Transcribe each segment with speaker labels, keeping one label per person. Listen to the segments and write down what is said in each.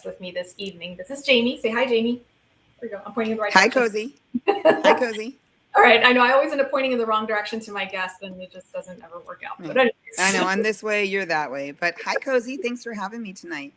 Speaker 1: with me this evening. This is Jami. Say hi, Jami. There we go. I'm pointing in the right
Speaker 2: Hi,
Speaker 1: direction.
Speaker 2: Cosi. Hi, Cosi.
Speaker 1: All right. I know I always end up pointing in the wrong direction to my guest, and it just doesn't ever work out. But anyways.
Speaker 2: I know I'm this way, you're that way. But hi, Cosi. Thanks for having me tonight.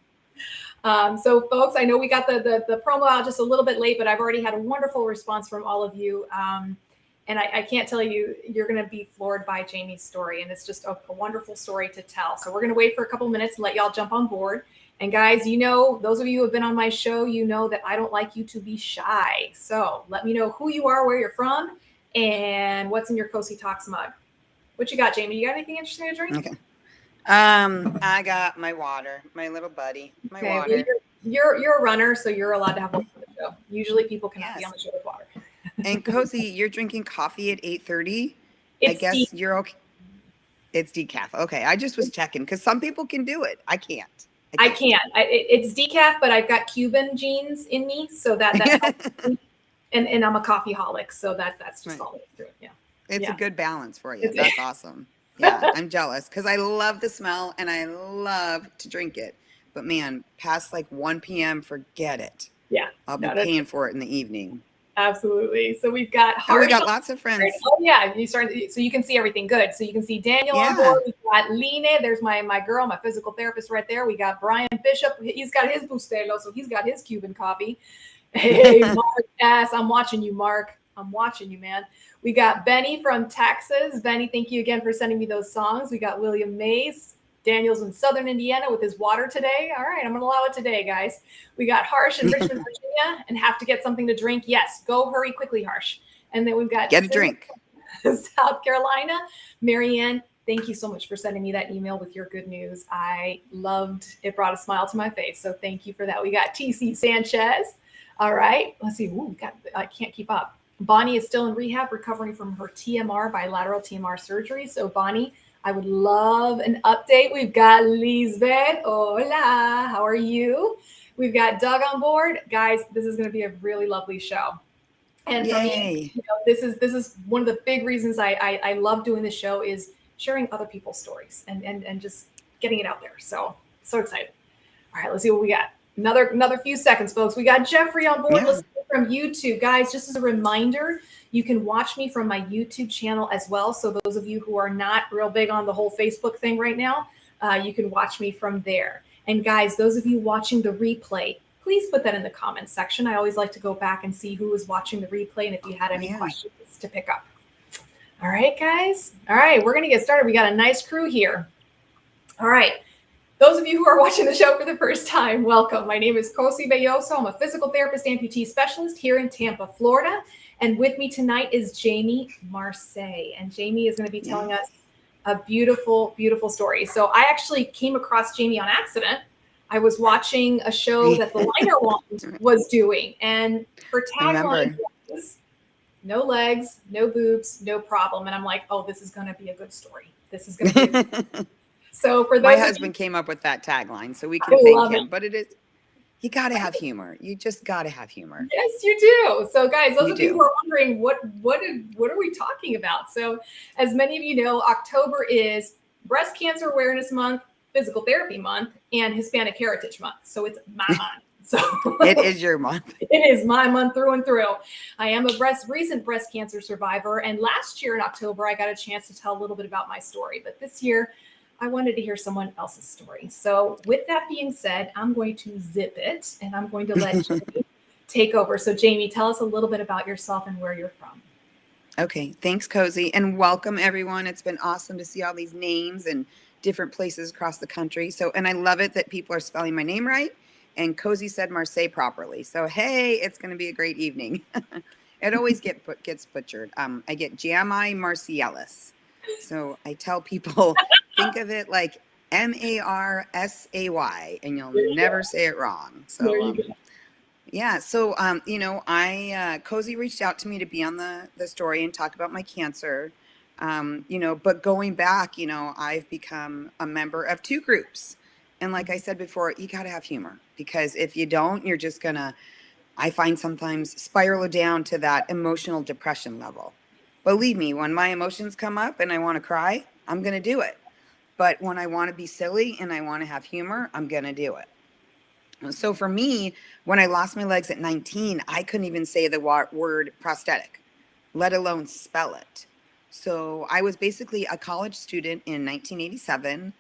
Speaker 1: So, folks, I know we got the promo out just a little bit late, but I've already had a wonderful response from all of you. And I can't tell you, you're going to be floored by Jami's story. And it's just a wonderful story to tell. So we're going to wait for a couple minutes and let y'all jump on board. And guys, you know, those of you who have been on my show, you know that I don't like you to be shy. So let me know who you are, where you're from, and what's in your Cosi Talks mug. What you got, Jami? You got anything interesting to drink?
Speaker 2: Okay. I got my water, my little buddy, my water.
Speaker 1: Well, you're a runner, so you're allowed to have water on the show. Usually people cannot be on the show with water.
Speaker 2: And Cosi, you're drinking coffee at 8:30. I guess you're okay. It's decaf. Okay, I just was checking because some people can do it. I can't.
Speaker 1: I can't. It's decaf, but I've got Cuban genes in me, so that helps me. And I'm a coffeeholic, so that's just all it's doing. Yeah,
Speaker 2: it's a good balance for you. That's awesome. Yeah, I'm jealous because I love the smell and I love to drink it. But man, past like 1 p.m., forget it.
Speaker 1: Yeah,
Speaker 2: I'll be paying for it in the evening.
Speaker 1: Absolutely. So we've got
Speaker 2: we got lots of friends.
Speaker 1: Oh yeah, so you can see everything good. So you can see Daniel on board. We've got Line. There's my girl, my physical therapist right there. We got Brian Bishop. He's got his Bustelo, so he's got his Cuban coffee. Hey, Mark S. I'm watching you, Mark. I'm watching you, man. We got Benny from Texas. Benny, thank you again for sending me those songs. We got William Mace. Daniel's in Southern Indiana with his water today. All right, I'm going to allow it today, guys. We got Harsh in Richmond, Virginia, and have to get something to drink. Yes, go hurry quickly, Harsh. And then we've got
Speaker 2: get a drink.
Speaker 1: South Carolina. Marianne, thank you so much for sending me that email with your good news. I loved it. Brought a smile to my face. So thank you for that. We got TC Sanchez. All right, let's see. Ooh, I can't keep up. Bonnie is still in rehab, recovering from her TMR, bilateral TMR surgery. So Bonnie, I would love an update. We've got Lisbeth. Hola, how are you? We've got Doug on board. Guys, this is going to be a really lovely show. And for me, this is one of the big reasons I love doing this show is sharing other people's stories and just getting it out there. So excited. All right, let's see what we got. Another few seconds, folks. We got Jeffrey on board listening from YouTube. Guys, just as a reminder, you can watch me from my YouTube channel as well. So those of you who are not real big on the whole Facebook thing right now, you can watch me from there. And guys, those of you watching the replay, please put that in the comments section. I always like to go back and see who was watching the replay and if you had any questions to pick up. All right, guys. All right, we're going to get started. We got a nice crew here. All right. Those of you who are watching the show for the first time, welcome. My name is Cosi Belloso. I'm a physical therapist amputee specialist here in Tampa, Florida. And with me tonight is Jami Marseille. And Jami is going to be telling us a beautiful, beautiful story. So I actually came across Jami on accident. I was watching a show that the Liner Wand was doing. And her tagline was, no legs, no boobs, no problem. And I'm like, oh, this is going to be a good story. This is going to be a good story. So for those
Speaker 2: my husband came up with that tagline, so we can thank him. But it is, you got to have humor. You just got to have humor.
Speaker 1: Yes, you do. So guys, those of you who are wondering what are we talking about? So as many of you know, October is Breast Cancer Awareness Month, Physical Therapy Month, and Hispanic Heritage Month. So it's my month. So
Speaker 2: it is your month.
Speaker 1: It is my month through and through. I am a recent breast cancer survivor. And last year in October, I got a chance to tell a little bit about my story. But this year, I wanted to hear someone else's story. So with that being said, I'm going to zip it and I'm going to let Jami take over. So Jami, tell us a little bit about yourself and where you're from.
Speaker 2: Okay. Thanks, Cosi. And welcome, everyone. It's been awesome to see all these names and different places across the country. So, and I love it that people are spelling my name right. And Cosi said Marseille properly. So, hey, it's going to be a great evening. It always gets butchered. I get Jami Marseilles. So I tell people, think of it like Marsay, and you'll never say it wrong. So, yeah. So, Cosi reached out to me to be on the story and talk about my cancer. But going back, I've become a member of 2 groups. And like I said before, you got to have humor, because if you don't, you're just I find sometimes spiral down to that emotional depression level. Believe me, when my emotions come up and I want to cry, I'm going to do it. But when I want to be silly and I want to have humor, I'm going to do it. So for me, when I lost my legs at 19, I couldn't even say the word prosthetic, let alone spell it. So I was basically a college student in 1987,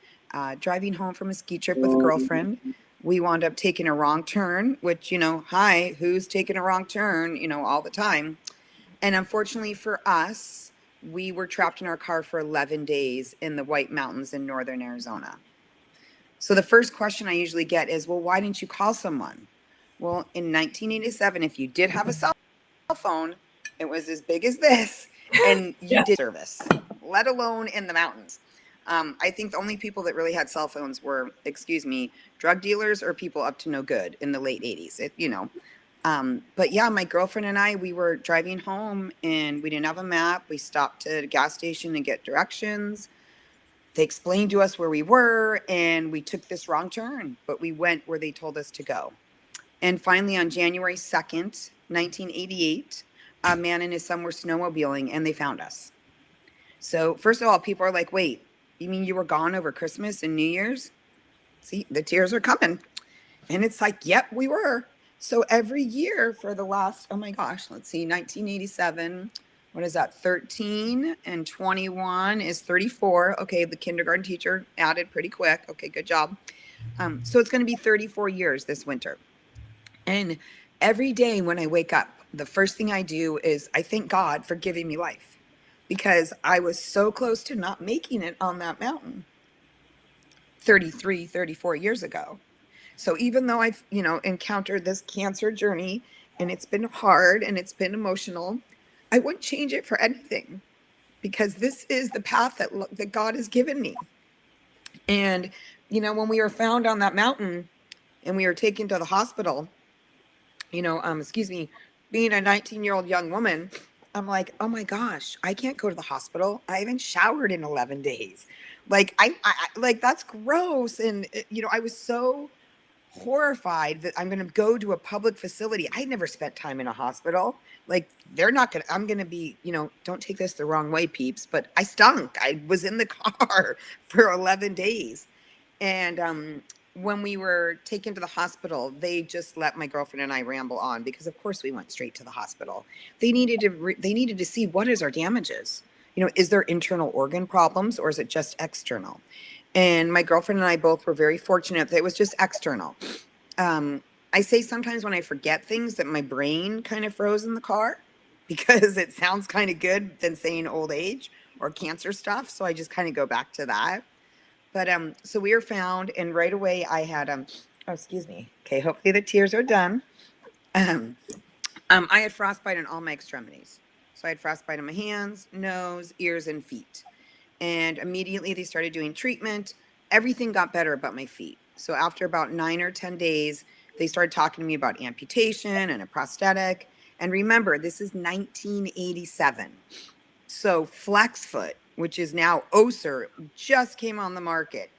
Speaker 2: driving home from a ski trip with a girlfriend. We wound up taking a wrong turn, which, hi, who's taking a wrong turn, all the time. And unfortunately for us, we were trapped in our car for 11 days in the White Mountains in northern Arizona. So the first question I usually get is, well, why didn't you call someone? Well, in 1987, if you did have a cell phone, it was as big as this, and you did service, let alone in the mountains. I think the only people that really had cell phones were, drug dealers or people up to no good in the late 80s, but yeah, my girlfriend and I, we were driving home and we didn't have a map. We stopped at a gas station to get directions. They explained to us where we were, and we took this wrong turn, but we went where they told us to go. And finally, on January 2nd, 1988, a man and his son were snowmobiling, and they found us. So first of all, people are like, wait, you mean you were gone over Christmas and New Year's? See, the tears are coming. And it's like, yep, we were. So every year for the last, 1987, what is that, 13 and 21 is 34. Okay, the kindergarten teacher added pretty quick. Okay, good job. So it's going to be 34 years this winter. And every day when I wake up, the first thing I do is I thank God for giving me life, because I was so close to not making it on that mountain 34 years ago. So even though I've, encountered this cancer journey and it's been hard and it's been emotional, I wouldn't change it for anything, because this is the path that God has given me. And, when we were found on that mountain and we were taken to the hospital, being a 19-year-old young woman, I'm like, oh my gosh, I can't go to the hospital. I haven't showered in 11 days. Like, I like, that's gross. And, I was so horrified that I'm going to go to a public facility. I never spent time in a hospital. Like, I'm going to be, don't take this the wrong way, peeps, but I stunk. I was in the car for 11 days. And when we were taken to the hospital, they just let my girlfriend and I ramble on, because of course we went straight to the hospital. They needed to see, what is our damages? Is there internal organ problems, or is it just external? And my girlfriend and I both were very fortunate that it was just external. I say sometimes when I forget things that my brain kind of froze in the car, because it sounds kind of good than saying old age or cancer stuff. So I just kind of go back to that. But so we were found, and right away I had Okay, hopefully the tears are done. I had frostbite on all my extremities. So I had frostbite on my hands, nose, ears, and feet. And immediately they started doing treatment. Everything got better but my feet. So after about 9 or 10 days, they started talking to me about amputation and a prosthetic. And remember, this is 1987. So FlexFoot, which is now Oser, just came on the market.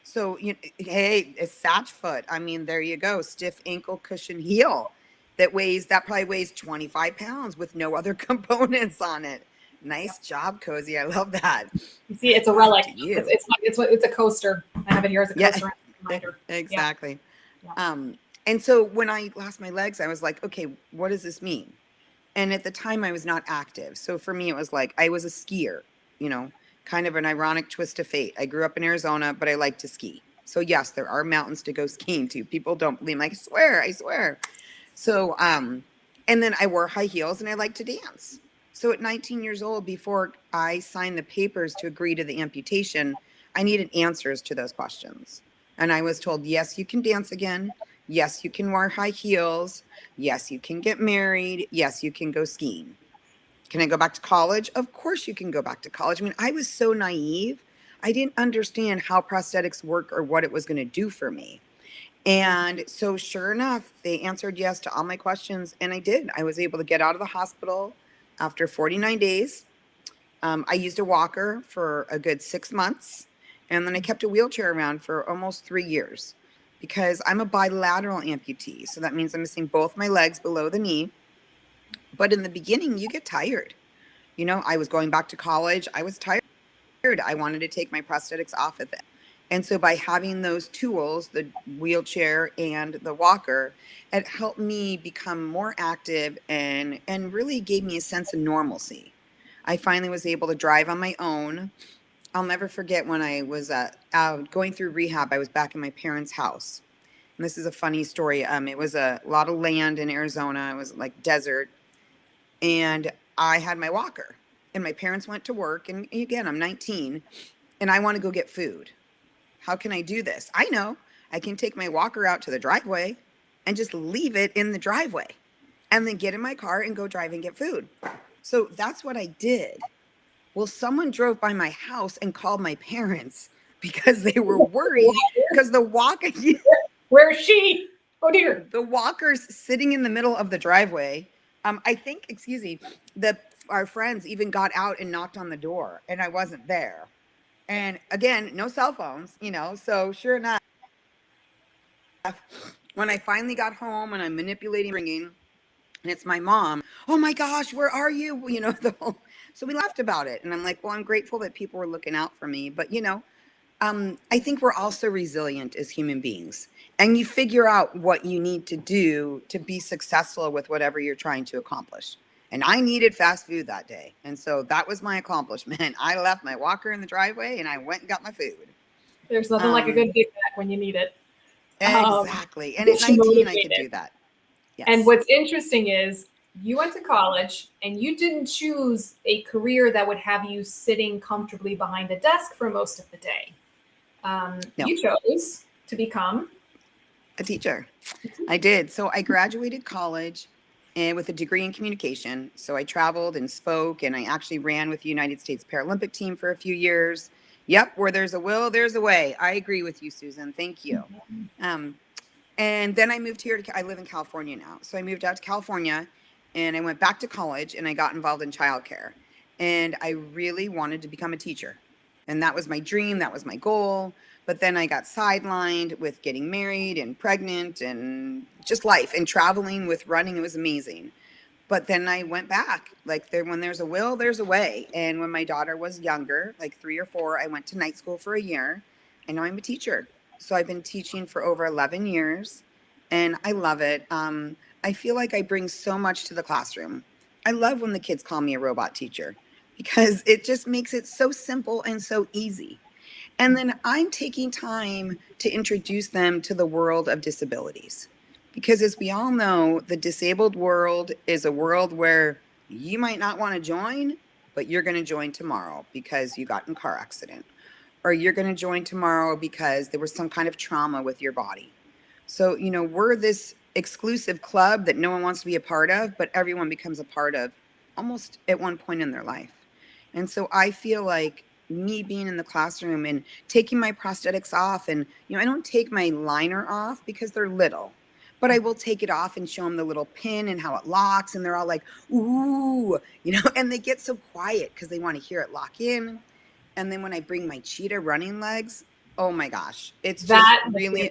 Speaker 2: So, hey, a Satch foot. I mean, there you go. Stiff ankle cushion heel that probably weighs 25 pounds with no other components on it. Nice job, Cosi. I love that.
Speaker 1: You see, it's a relic. It's a coaster. I have it here as a coaster.
Speaker 2: Exactly. Yeah. And so when I lost my legs, I was like, okay, what does this mean? And at the time I was not active. So for me, it was like, I was a skier, kind of an ironic twist of fate. I grew up in Arizona, but I like to ski. So yes, there are mountains to go skiing to. People don't believe me. I swear. So, and then I wore high heels and I like to dance. So at 19 years old, before I signed the papers to agree to the amputation, I needed answers to those questions. And I was told, yes, you can dance again. Yes, you can wear high heels. Yes, you can get married. Yes, you can go skiing. Can I go back to college? Of course you can go back to college. I mean, I was so naive. I didn't understand how prosthetics work or what it was going to do for me. And so sure enough, they answered yes to all my questions. And I did. I was able to get out of the hospital after 49 days. I used a walker for a good 6 months. And then I kept a wheelchair around for almost 3 years, because I'm a bilateral amputee. So that means I'm missing both my legs below the knee. But in the beginning, you get tired. I was going back to college. I was tired. I wanted to take my prosthetics off of it. And so by having those tools, the wheelchair and the walker, it helped me become more active and really gave me a sense of normalcy. I finally was able to drive on my own. I'll never forget when I was out going through rehab. I was back in my parents' house. And this is a funny story. It was a lot of land in Arizona. It was like desert. And I had my walker. And my parents went to work. And again, I'm 19. And I want to go get food. How can I do this? I know I can take my walker out to the driveway and just leave it in the driveway and then get in my car and go drive and get food. So that's what I did. Well, someone drove by my house and called my parents because they were worried because the walker,
Speaker 1: Where's she? Oh dear.
Speaker 2: the walker's sitting in the middle of the driveway. I think, excuse me, our friends even got out and knocked on the door and I wasn't there. And again, no cell phones, so sure enough, when I finally got home and I'm manipulating ringing and it's my mom, oh my gosh, where are you? So we laughed about it. And I'm like, well, I'm grateful that people were looking out for me. But, I think we're also resilient as human beings. And you figure out what you need to do to be successful with whatever you're trying to accomplish. And I needed fast food that day. And so that was my accomplishment. I left my walker in the driveway and I went and got my food.
Speaker 1: There's nothing like a good Big Mac when you need it.
Speaker 2: Exactly. And at 19, I could do that. Yes.
Speaker 1: And what's interesting is you went to college and you didn't choose a career that would have you sitting comfortably behind a desk for most of the day.
Speaker 2: No.
Speaker 1: You chose to become
Speaker 2: a teacher. I did. So I graduated college and with a degree in communication. So I traveled and spoke, and I actually ran with the United States Paralympic team for a few years. Yep, where there's a will, there's a way. I agree with you, Susan. Thank you. And then I moved here. I live in California now. So I moved out to California, and I went back to college, and I got involved in childcare. And I really wanted to become a teacher. And that was my dream. That was my goal. But then I got sidelined with getting married and pregnant and just life and traveling with running. It was amazing. But then I went back. When there's a will, there's a way. And when my daughter was younger, like 3 or 4, I went to night school for a year. And now I'm a teacher. So I've been teaching for over 11 years. And I love it. I feel like I bring so much to the classroom. I love when the kids call me a robot teacher because it just makes it so simple and so easy. And then I'm taking time to introduce them to the world of disabilities. Because as we all know, the disabled world is a world where you might not want to join, but you're going to join tomorrow because you got in a car accident. Or you're going to join tomorrow because there was some kind of trauma with your body. So, we're this exclusive club that no one wants to be a part of, but everyone becomes a part of almost at one point in their life. And so I feel like me being in the classroom and taking my prosthetics off, and I don't take my liner off because they're little, but I will take it off and show them the little pin and how it locks, and they're all like, ooh, and they get so quiet because they want to hear it lock in. And then when I bring my cheetah running legs, oh my gosh, it's just really,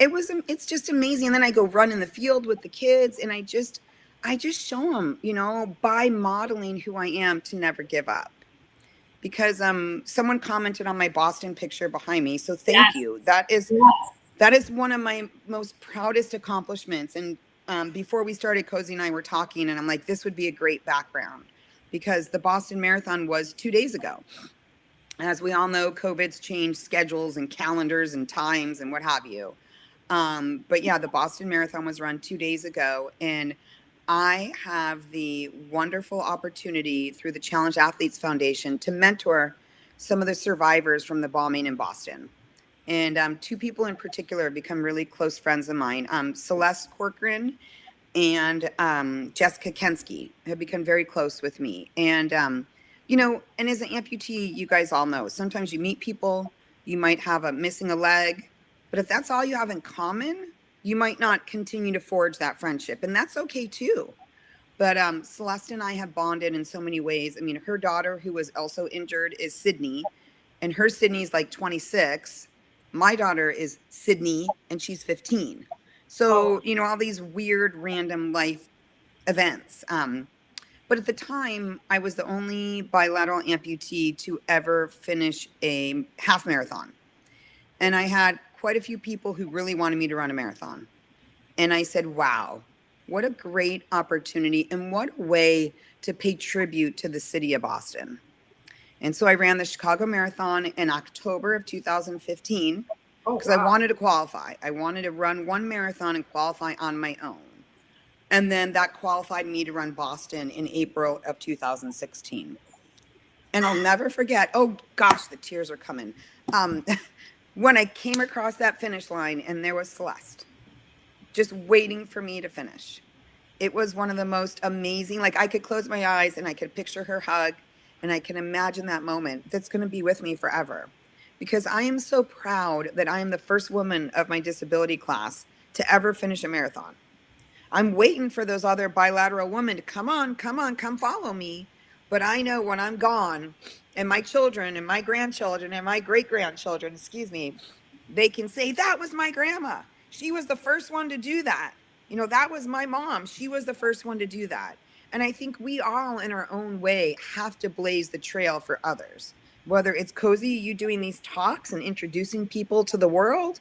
Speaker 2: it's just amazing. And then I go run in the field with the kids, and I just show them, by modeling who I am, to never give up. Because someone commented on my Boston picture behind me. So thank you. That is one of my most proudest accomplishments. And before we started, Cosi and I were talking, and I'm like, this would be a great background because the Boston Marathon was 2 days ago. As we all know, COVID's changed schedules and calendars and times and what have you. But yeah, the Boston Marathon was run 2 days ago, and I have the wonderful opportunity through the Challenged Athletes Foundation to mentor some of the survivors from the bombing in Boston. And 2 people in particular have become really close friends of mine. Celeste Corcoran and Jessica Kensky have become very close with me. And, and as an amputee, you guys all know, sometimes you meet people, you might have missing a leg, but if that's all you have in common, you might not continue to forge that friendship, and that's okay too. But Celeste and I have bonded in so many ways. I mean, her daughter, who was also injured, is Sydney, and her Sydney's like 26. My daughter is Sydney, and she's 15. So, all these weird, random life events. But at the time, I was the only bilateral amputee to ever finish a half marathon. And I had quite a few people who really wanted me to run a marathon. And I said, wow, what a great opportunity and what a way to pay tribute to the city of Boston. And so I ran the Chicago Marathon in October of 2015
Speaker 1: Oh,
Speaker 2: because I
Speaker 1: wow.
Speaker 2: wanted to qualify. I wanted to run one marathon and qualify on my own. And then that qualified me to run Boston in April of 2016. And I'll never forget, oh gosh, the tears are coming. Um, when I came across that finish line and there was Celeste just waiting for me to finish. It was one of the most amazing, like I could close my eyes and I could picture her hug and I can imagine that moment that's going to be with me forever. Because I am so proud that I am the first woman of my disability class to ever finish a marathon. I'm waiting for those other bilateral women to come on, come follow me. But I know when I'm gone and my children and my grandchildren and my great grandchildren, excuse me, they can say, that was my grandma. She was the first one to do that. You know, that was my mom. She was the first one to do that. And I think we all, in our own way, have to blaze the trail for others. Whether it's Cosi, you doing these talks and introducing people to the world,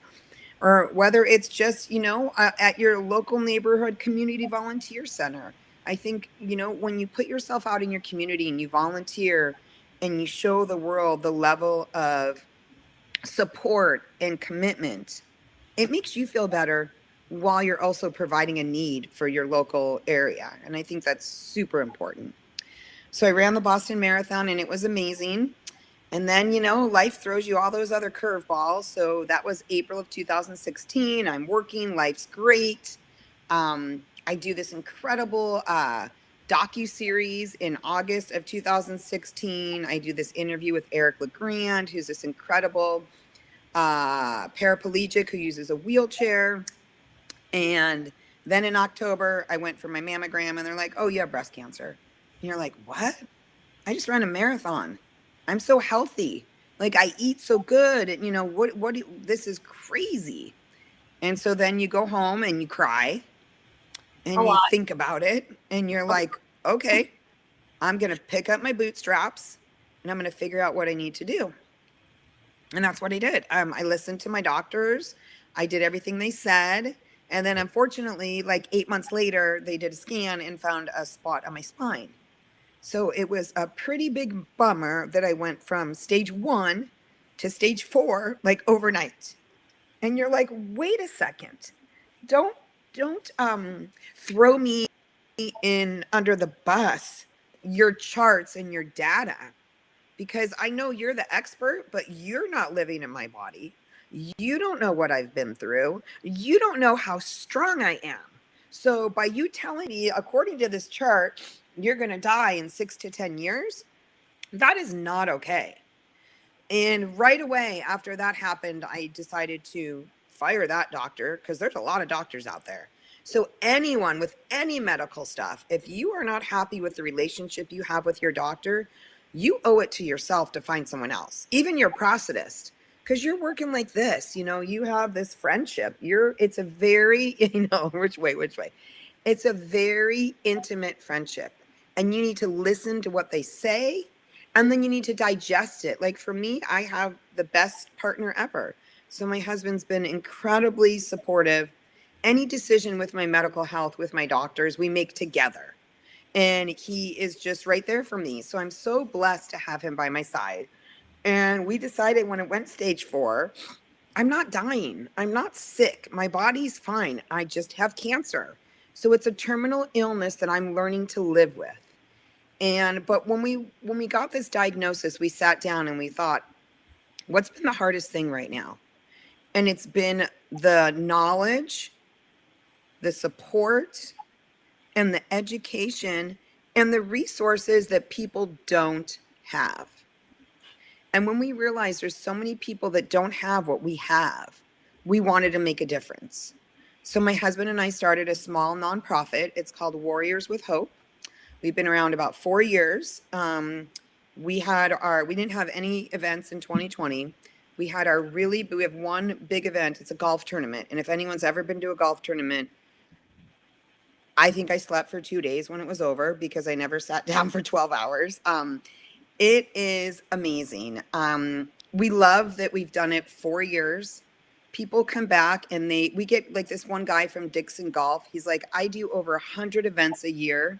Speaker 2: or whether it's just, at your local neighborhood community volunteer center. I think, when you put yourself out in your community and you volunteer and you show the world the level of support and commitment, it makes you feel better while you're also providing a need for your local area. And I think that's super important. So I ran the Boston Marathon and it was amazing. And then, life throws you all those other curveballs. So that was April of 2016. I'm working, life's great. I do this incredible docu-series in August of 2016. I do this interview with Eric LeGrand, who's this incredible paraplegic who uses a wheelchair. And then in October, I went for my mammogram and they're like, oh, you have breast cancer. And you're like, what? I just ran a marathon. I'm so healthy. Like I eat so good. And this is crazy. And so then you go home and you cry and you think about it and you're like, okay, I'm going to pick up my bootstraps and I'm going to figure out what I need to do. And that's what I did. I listened to my doctors. I did everything they said. And then unfortunately, like 8 months later, they did a scan and found a spot on my spine. So it was a pretty big bummer that I went from stage 1 to stage 4, like overnight. And you're like, wait a second. Don't throw me in under the bus, your charts and your data, because I know you're the expert, but you're not living in my body. You don't know what I've been through. You don't know how strong I am. So by you telling me, according to this chart, you're going to die in 6 to 10 years, that is not okay. And right away after that happened, I decided to fire that doctor because there's a lot of doctors out there. So anyone with any medical stuff, if you are not happy with the relationship you have with your doctor, you owe it to yourself to find someone else, even your prosthetist, because you're working like this, you have this friendship. It's a very, which way? It's a very intimate friendship. And you need to listen to what they say. And then you need to digest it. Like for me, I have the best partner ever. So my husband's been incredibly supportive. Any decision with my medical health, with my doctors, we make together. And he is just right there for me. So I'm so blessed to have him by my side. And we decided when it went stage 4, I'm not dying. I'm not sick. My body's fine. I just have cancer. So it's a terminal illness that I'm learning to live with. But when we got this diagnosis, we sat down and we thought, what's been the hardest thing right now? And it's been the knowledge, the support, and the education and the resources that people don't have. And when we realized there's so many people that don't have what we have, we wanted to make a difference. So my husband and I started a small nonprofit. It's called Warriors with Hope. We've been around about 4 years. We didn't have any events in 2020. We have one big event. It's a golf tournament. And if anyone's ever been to a golf tournament, I think I slept for 2 days when it was over because I never sat down for 12 hours. It is amazing. we love that we've done it 4 years. People come back and we get like this one guy from Dixon Golf. He's like, I do over 100 events a year,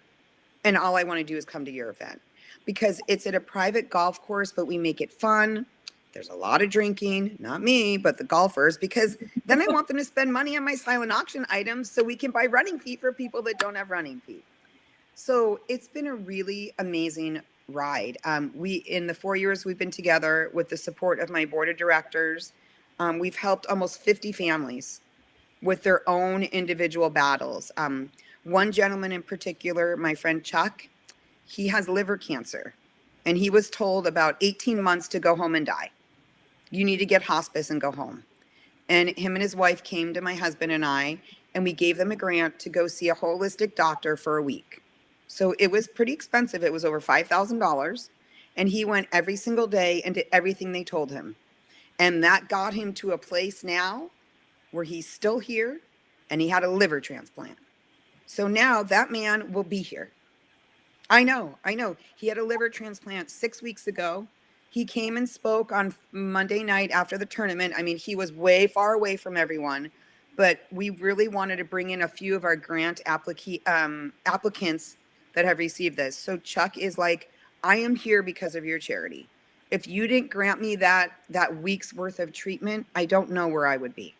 Speaker 2: and all I want to do is come to your event because it's at a private golf course, but we make it fun. There's a lot of drinking, not me, but the golfers, because then I want them to spend money on my silent auction items so we can buy running feet for people that don't have running feet. So it's been a really amazing ride. In the 4 years we've been together, with the support of my board of directors, we've helped almost 50 families with their own individual battles. One gentleman in particular, my friend Chuck, he has liver cancer, and he was told about 18 months to go home and die. You need to get hospice and go home. And him and his wife came to my husband and I, and we gave them a grant to go see a holistic doctor for a week. So it was pretty expensive. It was over $5,000. And he went every single day and did everything they told him. And that got him to a place now where he's still here, and he had a liver transplant. So now that man will be here. I know. He had a liver transplant 6 weeks ago. He came and spoke on Monday night after the tournament. I mean, he was way far away from everyone, but we really wanted to bring in a few of our grant applicants that have received this. So Chuck is like, I am here because of your charity. If you didn't grant me that week's worth of treatment, I don't know where I would be.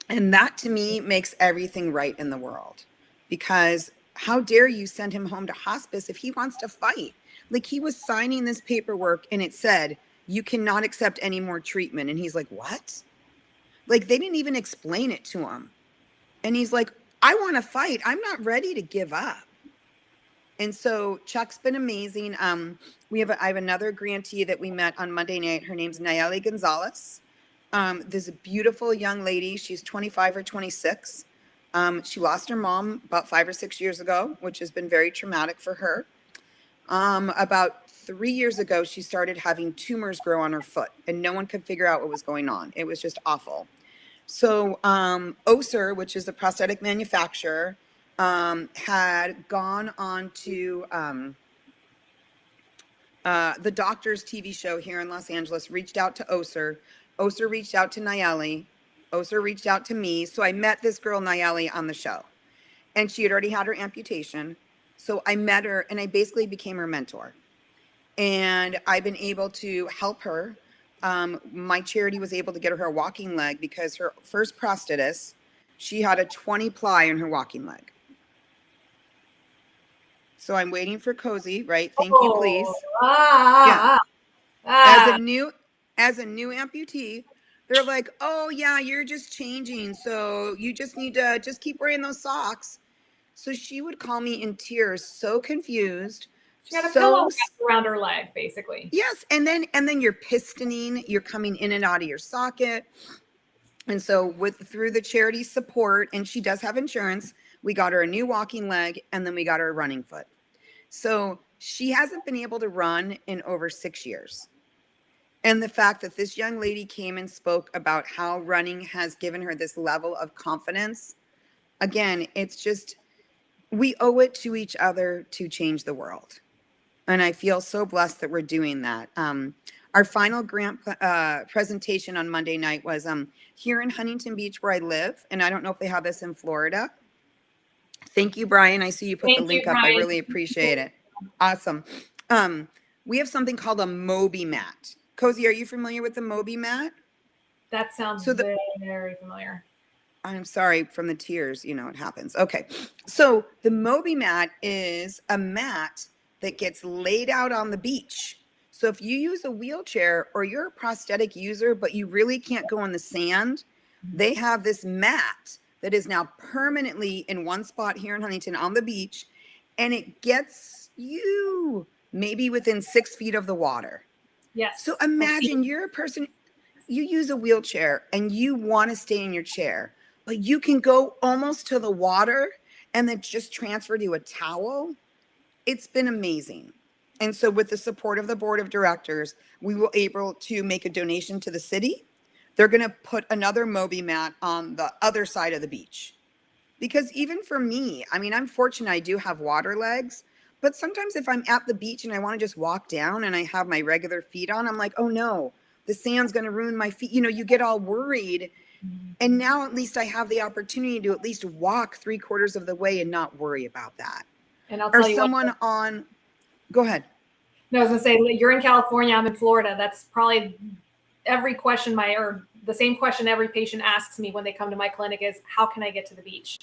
Speaker 2: And that to me makes everything right in the world, because how dare you send him home to hospice if he wants to fight? Like, he was signing this paperwork and it said, you cannot accept any more treatment. And he's like, what? Like, they didn't even explain it to him. And he's like, I want to fight. I'm not ready to give up. And so Chuck's been amazing. I have another grantee that we met on Monday night. Her name's Nayeli Gonzalez. This beautiful young lady. She's 25 or 26. She lost her mom about 5 or 6 years ago, which has been very traumatic for her. About 3 years ago, she started having tumors grow on her foot, and no one could figure out what was going on. It was just awful. So OSER, which is the prosthetic manufacturer, had gone on to the Doctors TV show here in Los Angeles, reached out to OSER. OSER reached out to Nayeli. OSER reached out to me. So I met this girl, Nayeli, on the show, and she had already had her amputation. So I met her, and I basically became her mentor. And I've been able to help her. My charity was able to get her a walking leg because her first prosthetist, she had a 20 ply in her walking leg. So I'm waiting for Cosi, right? Thank you, please. Yeah. As a new amputee, they're like, oh yeah, you're just changing. So you just need to just keep wearing those socks. So she would call me in tears, so confused.
Speaker 1: She had a pillow around her leg, basically.
Speaker 2: Yes, and then you're pistoning, you're coming in and out of your socket. And so through the charity support, and she does have insurance, we got her a new walking leg, and then we got her a running foot. So she hasn't been able to run in over 6 years. And the fact that this young lady came and spoke about how running has given her this level of confidence, again, it's just, we owe it to each other to change the world. And I feel so blessed that we're doing that. Our final grant presentation on Monday night was here in Huntington Beach, where I live. And I don't know if they have this in Florida. Thank you, Brian. I see you put the link up. I really appreciate it. Awesome. We have something called a Moby mat. Cosi, are you familiar with the Moby mat?
Speaker 1: That sounds very familiar.
Speaker 2: I'm sorry, from the tears, it happens. Okay. So the Moby mat is a mat that gets laid out on the beach. So if you use a wheelchair or you're a prosthetic user, but you really can't go in the sand, they have this mat that is now permanently in one spot here in Huntington on the beach, and it gets you maybe within 6 feet of the water.
Speaker 1: Yes.
Speaker 2: So imagine you're a person, you use a wheelchair and you want to stay in your chair, but you can go almost to the water and then just transfer to a towel. It's been amazing. And so with the support of the board of directors, we were able to make a donation to the city. They're going to put another Moby mat on the other side of the beach. Because even for me, I mean, I'm fortunate I do have water legs, but sometimes if I'm at the beach and I want to just walk down and I have my regular feet on, I'm like, oh no, the sand's going to ruin my feet. You get all worried. And now at least I have the opportunity to at least walk 3/4 of the way and not worry about that.
Speaker 1: And I'll
Speaker 2: Or
Speaker 1: tell you
Speaker 2: someone
Speaker 1: what,
Speaker 2: on, go ahead.
Speaker 1: no, I was gonna say, you're in California, I'm in Florida. That's probably every question or the same question every patient asks me when they come to my clinic is, how can I get to the beach?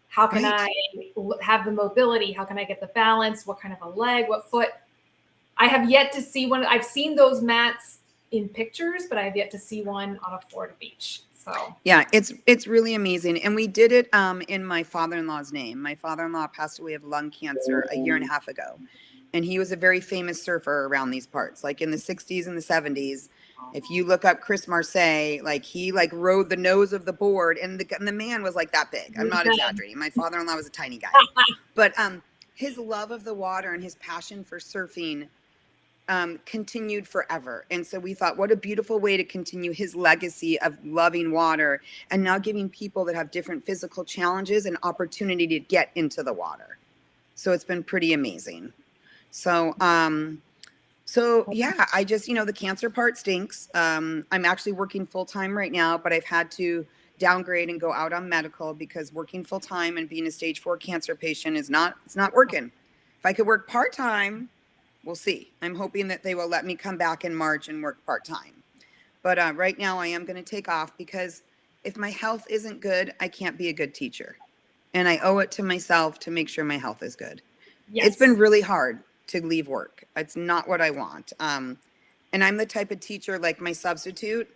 Speaker 1: How can
Speaker 2: Right.
Speaker 1: I have the mobility? How can I get the balance? What kind of a leg? What foot? I have yet to see one. I've seen those mats in pictures, but I have yet to see one on a Florida beach. So
Speaker 2: yeah, it's really amazing. And we did it in my father-in-law's name. My father-in-law passed away of lung cancer a year and a half ago. And he was a very famous surfer around these parts, like in the 60s and the 70s. If you look up Chris Marseille, like he like rode the nose of the board, and the man was like that big. I'm not exaggerating. My father-in-law was a tiny guy. But his love of the water and his passion for surfing continued forever. And so we thought, what a beautiful way to continue his legacy of loving water and now giving people that have different physical challenges an opportunity to get into the water. So it's been pretty amazing. So yeah, I just, the cancer part stinks. I'm actually working full time right now, but I've had to downgrade and go out on medical because working full time and being a stage 4 cancer patient it's not working. If I could work part time, we'll see. I'm hoping that they will let me come back in March and work part time. But right now I am going to take off because if my health isn't good, I can't be a good teacher. And I owe it to myself to make sure my health is good. Yes. It's been really hard to leave work. It's not what I want. And I'm the type of teacher, like my substitute,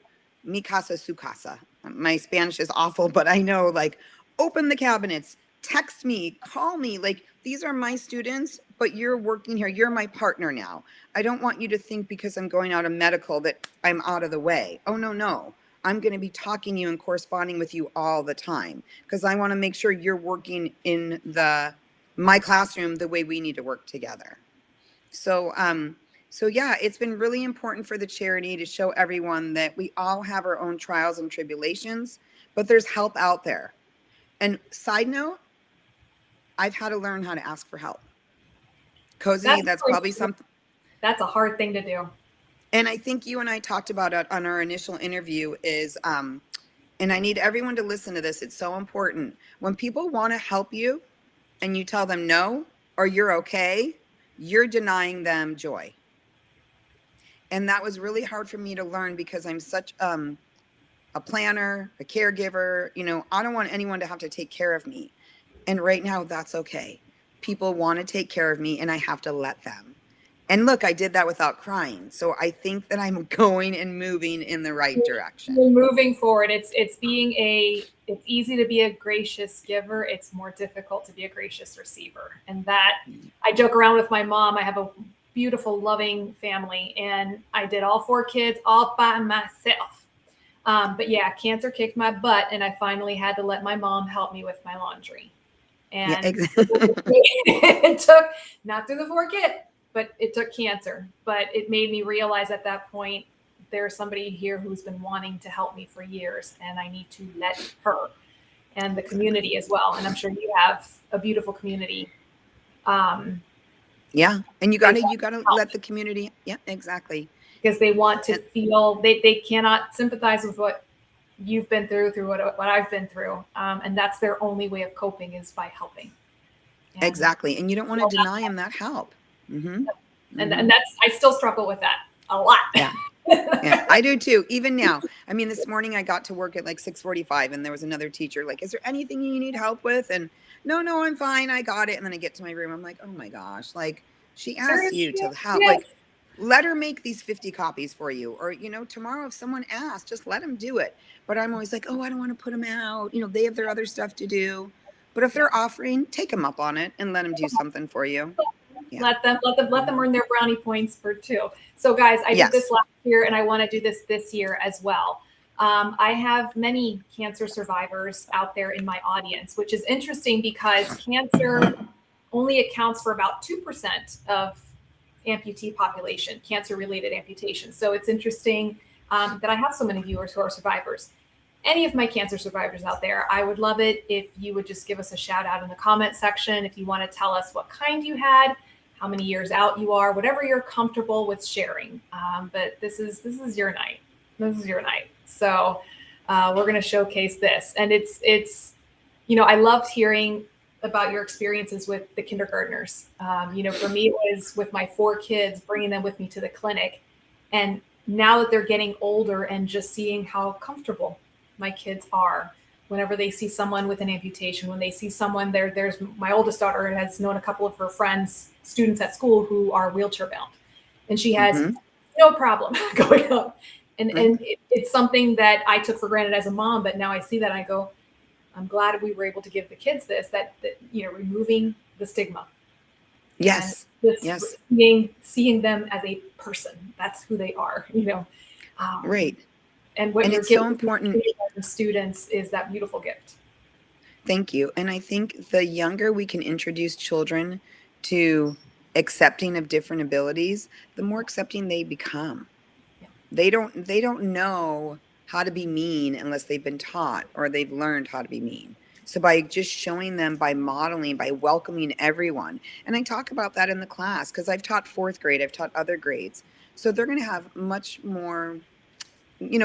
Speaker 2: mi casa, su casa. My Spanish is awful, but I know, like, open the cabinets, text me, call me. Like, these are my students, but you're working here. You're my partner now. I don't want you to think because I'm going out of medical that I'm out of the way. Oh, no. I'm going to be talking to you and corresponding with you all the time because I want to make sure you're working in my classroom the way we need to work together. So yeah, it's been really important for the charity to show everyone that we all have our own trials and tribulations, but there's help out there. And side note, I've had to learn how to ask for help. Cosi, that's probably something.
Speaker 1: That's a hard thing to do.
Speaker 2: And I think you and I talked about it on our initial interview is, and I need everyone to listen to this. It's so important. When people want to help you and you tell them no, or you're okay, you're denying them joy. And that was really hard for me to learn because I'm such a planner, a caregiver. I don't want anyone to have to take care of me. And right now, that's okay. People want to take care of me and I have to let them. And look, I did that without crying. So I think that I'm going and moving in the right direction.
Speaker 1: You're moving forward. It's easy to be a gracious giver. It's more difficult to be a gracious receiver. And that, I joke around with my mom. I have a beautiful, loving family, and I did all 4 kids all by myself. But yeah, cancer kicked my butt, and I finally had to let my mom help me with my laundry. And yeah, exactly. It took, not through the 4 kids, but it took cancer. But it made me realize at that point, there's somebody here who's been wanting to help me for years, and I need to let her and the community as well. And I'm sure you have a beautiful community.
Speaker 2: Yeah. And you gotta let the community. Yeah, exactly.
Speaker 1: Because they want to feel, they cannot sympathize with what you've been through what I've been through. And that's their only way of coping is by helping.
Speaker 2: And exactly. And you don't want to deny them that help. Mm-hmm.
Speaker 1: And that's, I still struggle with that a lot.
Speaker 2: Yeah. Yeah, I do too. Even now. I mean, this morning I got to work at like 6:45 and there was another teacher like, is there anything you need help with? And no, I'm fine. I got it. And then I get to my room. I'm like, oh my gosh, like she asked you to help. Yes. Like, let her make these 50 copies for you. Or, tomorrow if someone asks, just let them do it. But I'm always like, oh, I don't want to put them out. They have their other stuff to do. But if they're offering, take them up on it and let them do something for you. Yeah.
Speaker 1: Let them earn their brownie points for 2. So guys, I did this last year and I want to do this year as well. I have many cancer survivors out there in my audience, which is interesting because cancer only accounts for about 2% of amputee population, cancer-related amputation. So it's interesting that I have so many viewers who are survivors. Any of my cancer survivors out there, I would love it if you would just give us a shout out in the comment section. If you want to tell us what kind you had, how many years out you are, whatever you're comfortable with sharing. But this is your night. This is your night. So we're going to showcase this. And it's, I loved hearing about your experiences with the kindergartners. For me, it was with my 4 kids, bringing them with me to the clinic. And now that they're getting older and just seeing how comfortable my kids are, whenever they see someone with an amputation, when they see someone there's my oldest daughter has known a couple of her friends, students at school who are wheelchair bound, and she has no problem going up. And it's something that I took for granted as a mom, but now I see that I go, I'm glad we were able to give the kids this, that removing the stigma.
Speaker 2: Yes.
Speaker 1: Yes. Seeing them as a person. That's who they are,
Speaker 2: Right.
Speaker 1: And what you're
Speaker 2: it's
Speaker 1: giving
Speaker 2: so important
Speaker 1: to students is that beautiful gift.
Speaker 2: Thank you. And I think the younger we can introduce children to accepting of different abilities, the more accepting they become.
Speaker 1: Yeah.
Speaker 2: They don't know how to be mean unless they've been taught or they've learned how to be mean. So by just showing them, by modeling, by welcoming everyone. And I talk about that in the class because I've taught 4th grade, I've taught other grades. So they're going to have much more,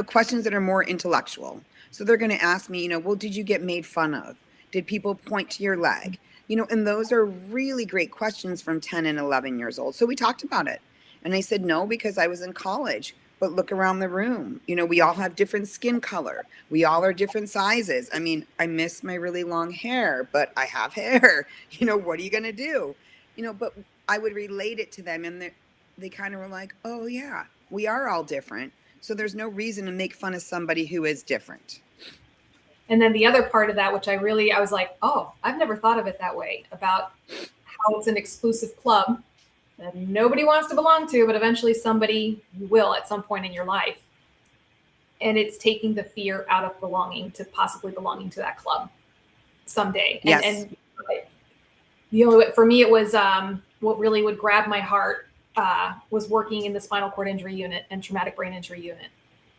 Speaker 2: questions that are more intellectual. So they're going to ask me, well, did you get made fun of? Did people point to your leg? And those are really great questions from 10 and 11 years old. So we talked about it. And I said, no, because I was in college. But look around the room. We all have different skin color. We all are different sizes. I mean, I miss my really long hair, but I have hair. What are you going to do? But I would relate it to them. And they kind of were like, oh, yeah, we are all different. So there's no reason to make fun of somebody who is different.
Speaker 1: And then the other part of that, which I was like, oh, I've never thought of it that way, about how it's an exclusive club that nobody wants to belong to, but eventually somebody will at some point in your life. And it's taking the fear out of belonging to possibly belonging to that club someday.
Speaker 2: Yes.
Speaker 1: And for me, it was what really would grab my heart was working in the spinal cord injury unit and traumatic brain injury unit,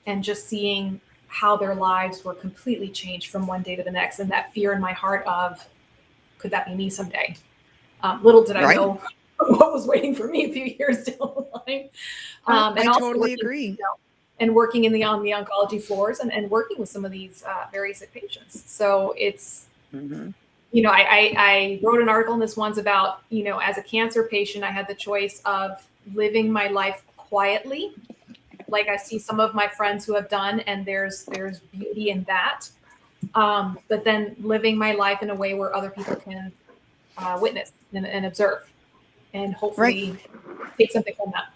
Speaker 1: and just seeing how their lives were completely changed from one day to the next. And that fear in my heart of, could that be me someday? Little did I know what was waiting for me a few years down the line.
Speaker 2: I totally agree.
Speaker 1: And working on the oncology floors and working with some of these very sick patients. So it's, I wrote an article in this once about, as a cancer patient, I had the choice of living my life quietly, like I see some of my friends who have done, and there's beauty in that. But then living my life in a way where other people can witness and observe, and hopefully take something from that.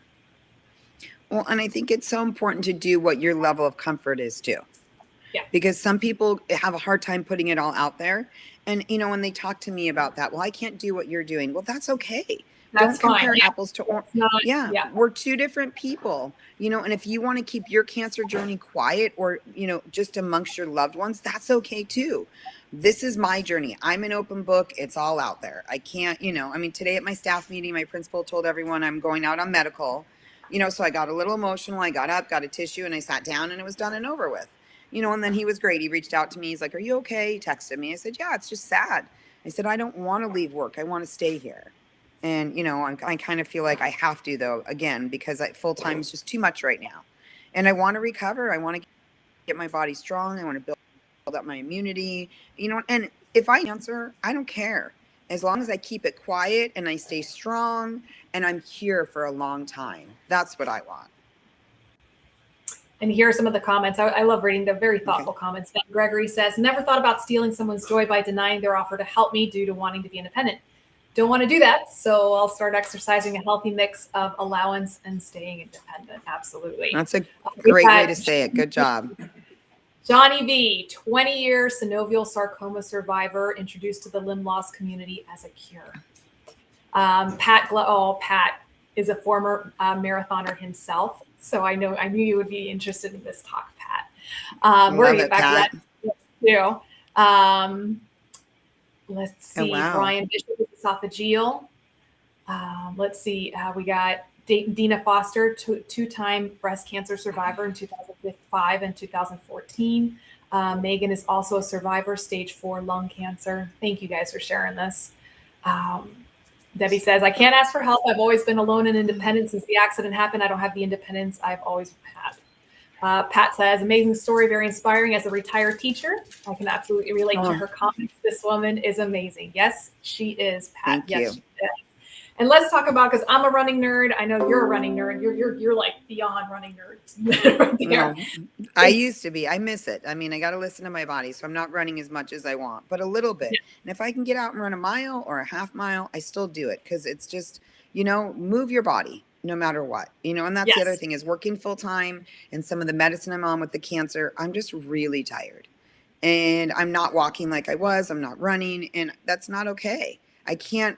Speaker 2: Well, and I think it's so important to do what your level of comfort is too.
Speaker 1: Yeah.
Speaker 2: Because some people have a hard time putting it all out there. And, when they talk to me about that, well, I can't do what you're doing. Well, that's okay. Don't compare apples to oranges. Yeah. We're 2 different people, and if you want to keep your cancer journey quiet or, just amongst your loved ones, that's okay too. This is my journey. I'm an open book. It's all out there. I can't, today at my staff meeting, my principal told everyone I'm going out on medical, so I got a little emotional. I got up, got a tissue, and I sat down, and it was done and over with. And then he was great. He reached out to me. He's like, are you okay? He texted me. I said, yeah, it's just sad. I said, I don't want to leave work. I want to stay here. And, I kind of feel like I have to, though, again, because full time is just too much right now. And I want to recover. I want to get my body strong. I want to build up my immunity, and if I answer, I don't care. As long as I keep it quiet and I stay strong and I'm here for a long time. That's what I want.
Speaker 1: And here are some of the comments. I love reading the very thoughtful comments. Ben Gregory says, never thought about stealing someone's joy by denying their offer to help me due to wanting to be independent. Don't want to do that. So I'll start exercising a healthy mix of allowance and staying independent. Absolutely.
Speaker 2: That's a great way to say it. Good job.
Speaker 1: Johnny V, 20-year synovial sarcoma survivor, introduced to the limb loss community as a cure. Pat is a former marathoner himself. So I knew you would be interested in this talk, Pat. We're going to get back to that too. Let's see.
Speaker 2: Oh, wow.
Speaker 1: Brian Bishop is esophageal. Let's see. We got Dina Foster, two-time breast cancer survivor in 2005 and 2014. Megan is also a survivor, stage 4 lung cancer. Thank you guys for sharing this. Debbie says, I can't ask for help. I've always been alone and independent since the accident happened. I don't have the independence I've always had. Pat says, amazing story, very inspiring as a retired teacher. I can absolutely relate to her comments. This woman is amazing. Yes, she is, Pat.
Speaker 2: Thank you.
Speaker 1: She is. And let's talk about, because I'm a running nerd. I know you're a running nerd. You're like beyond running nerds right there.
Speaker 2: No, I used to be. I miss it. I mean, I got to listen to my body, so I'm not running as much as I want, but a little bit. And if I can get out and run a mile or a half mile, I still do it because it's just, move your body no matter what, and that's the other thing is working full time and some of the medicine I'm on with the cancer. I'm just really tired and I'm not walking like I was. I'm not running, and that's not okay. I can't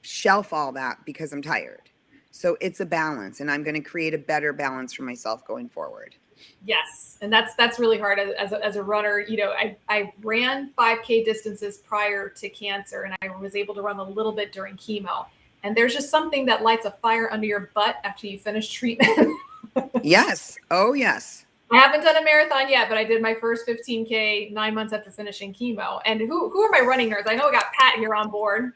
Speaker 2: shelf all that because I'm tired. So it's a balance, and I'm going to create a better balance for myself going forward.
Speaker 1: Yes. And that's really hard as a runner. I ran 5K distances prior to cancer, and I was able to run a little bit during chemo. And there's just something that lights a fire under your butt after you finish treatment.
Speaker 2: Yes. Oh, yes.
Speaker 1: I haven't done a marathon yet, but I did my first 15K 9 months after finishing chemo. And who are my running nerds? I know I got Pat here on board.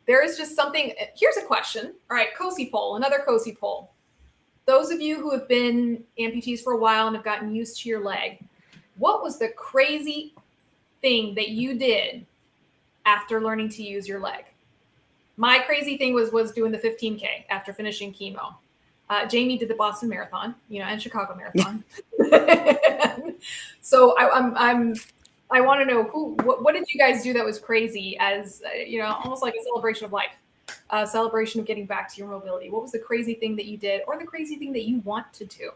Speaker 1: There is just something. Here's a question. All right, Cosi poll, another Cosi poll. Those of you who have been amputees for a while and have gotten used to your leg, what was the crazy thing that you did after learning to use your leg? My crazy thing was doing the 15K after finishing chemo. Jami did the Boston Marathon, and Chicago Marathon. So I want to know what did you guys do that was crazy, as almost like a celebration of life, a celebration of getting back to your mobility. What was the crazy thing that you did, or the crazy thing that you want to do?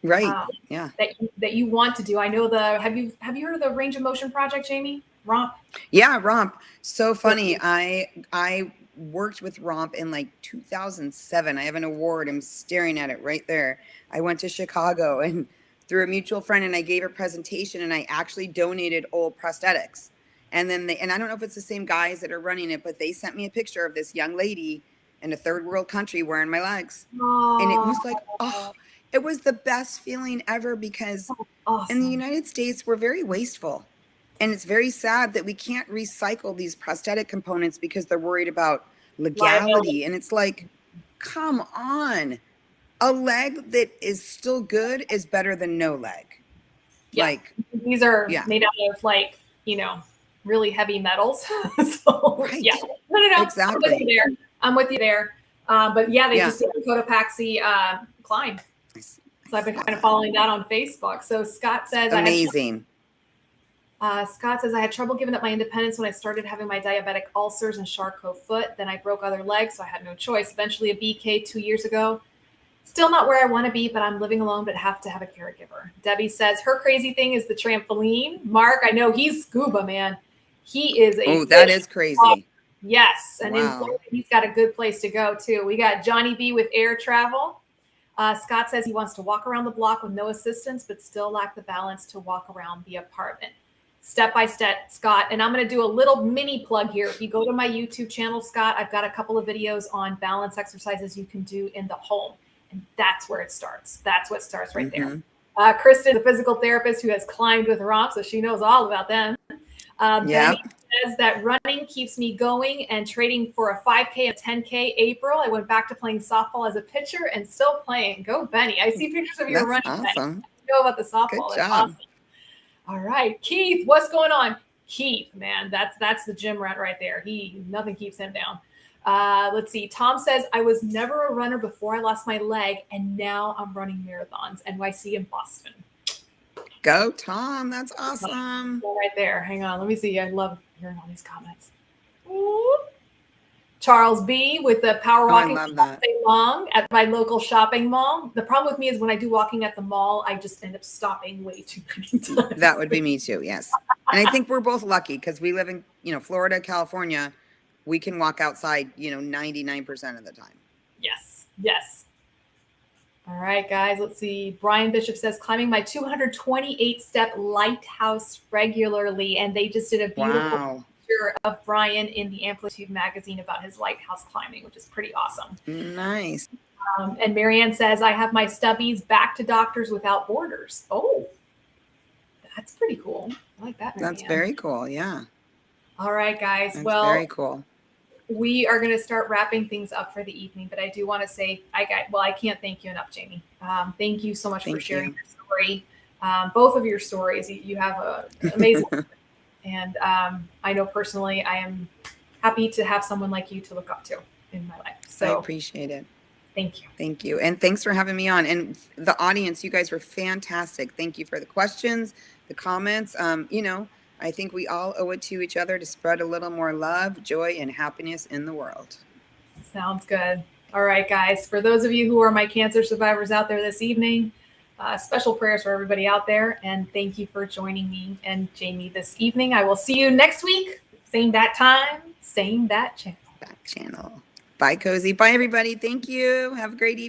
Speaker 2: Right. Yeah.
Speaker 1: That you want to do. I know have you heard of the Range of Motion Project, Jami? Romp?
Speaker 2: Yeah, Romp. So funny. I worked with Romp in like 2007. I have an award. I'm staring at it right there. I went to Chicago and through a mutual friend, and I gave a presentation, and I actually donated old prosthetics. And then and I don't know if it's the same guys that are running it, but they sent me a picture of this young lady in a third world country wearing my legs. Aww. And it was like, it was the best feeling ever, because in the United States, we're very wasteful. And it's very sad that we can't recycle these prosthetic components because they're worried about legality. And it's like, come on. A leg that is still good is better than no leg.
Speaker 1: Yeah. Like, these are made out of really heavy metals. So
Speaker 2: right.
Speaker 1: Yeah. No.
Speaker 2: Exactly.
Speaker 1: I'm with you there. But yeah, they just did the Cotopaxi climb. So I've been kind of following that on Facebook. So Scott says
Speaker 2: amazing.
Speaker 1: Scott says, I had trouble giving up my independence when I started having my diabetic ulcers and Charcot foot. Then I broke other legs, so I had no choice. Eventually a BK 2 years ago. Still not where I want to be, but I'm living alone, but have to have a caregiver. Debbie says her crazy thing is the trampoline. Mark, I know he's scuba, man. He is
Speaker 2: that is crazy.
Speaker 1: Yes. And in Florida, he's got a good place to go too. We got Johnny B with air travel. Scott says he wants to walk around the block with no assistance, but still lack the balance to walk around the apartment. Step by step, Scott. And I'm going to do a little mini plug here. If you go to my YouTube channel, Scott, I've got a couple of videos on balance exercises you can do in the home. And that's where it starts. That's what starts right there. Kristen, the physical therapist who has climbed with Romp, so she knows all about them. Benny says that running keeps me going, and trading for a 5K and 10K April. I went back to playing softball as a pitcher and still playing. Go, Benny. I see pictures of you running.
Speaker 2: Awesome.
Speaker 1: I know about the softball.
Speaker 2: Good job.
Speaker 1: That's awesome. All right. Keith, what's going on? Keith, man, that's the gym rat right there. Nothing keeps him down. Let's see. Tom says, I was never a runner before I lost my leg, and now I'm running marathons. NYC in Boston.
Speaker 2: Go, Tom. That's awesome.
Speaker 1: Right there. Hang on. Let me see. I love hearing all these comments. Ooh. Charles B with the power walking all day long at my local shopping mall. The problem with me is when I do walking at the mall, I just end up stopping way too many times.
Speaker 2: That would be me too. Yes. And I think we're both lucky because we live in, Florida, California. We can walk outside, 99% of the time.
Speaker 1: Yes. Yes. All right, guys, let's see. Brian Bishop says, climbing my 228-step lighthouse regularly. And they just did a beautiful picture of Brian in the Amplitude magazine about his lighthouse climbing, which is pretty awesome.
Speaker 2: Nice.
Speaker 1: And Marianne says, I have my stubbies back to Doctors Without Borders. Oh, that's pretty cool. I like that, Marianne.
Speaker 2: That's very cool, yeah.
Speaker 1: All right, guys.
Speaker 2: That's very cool.
Speaker 1: we are going to start wrapping things up for the evening, but I do want to say, I can't thank you enough, Jami. Thank you so much for sharing your story. Both of your stories, you have an amazing, and I know personally, I am happy to have someone like you to look up to in my life. So
Speaker 2: I appreciate it.
Speaker 1: Thank you.
Speaker 2: Thank you. And thanks for having me on. And the audience, you guys were fantastic. Thank you for the questions, the comments. I think we all owe it to each other to spread a little more love, joy, and happiness in the world.
Speaker 1: Sounds good. All right, guys. For those of you who are my cancer survivors out there this evening, special prayers for everybody out there. And thank you for joining me and Jami this evening. I will see you next week. Same that time, same that channel.
Speaker 2: Bye, Cosi. Bye, everybody. Thank you. Have a great evening.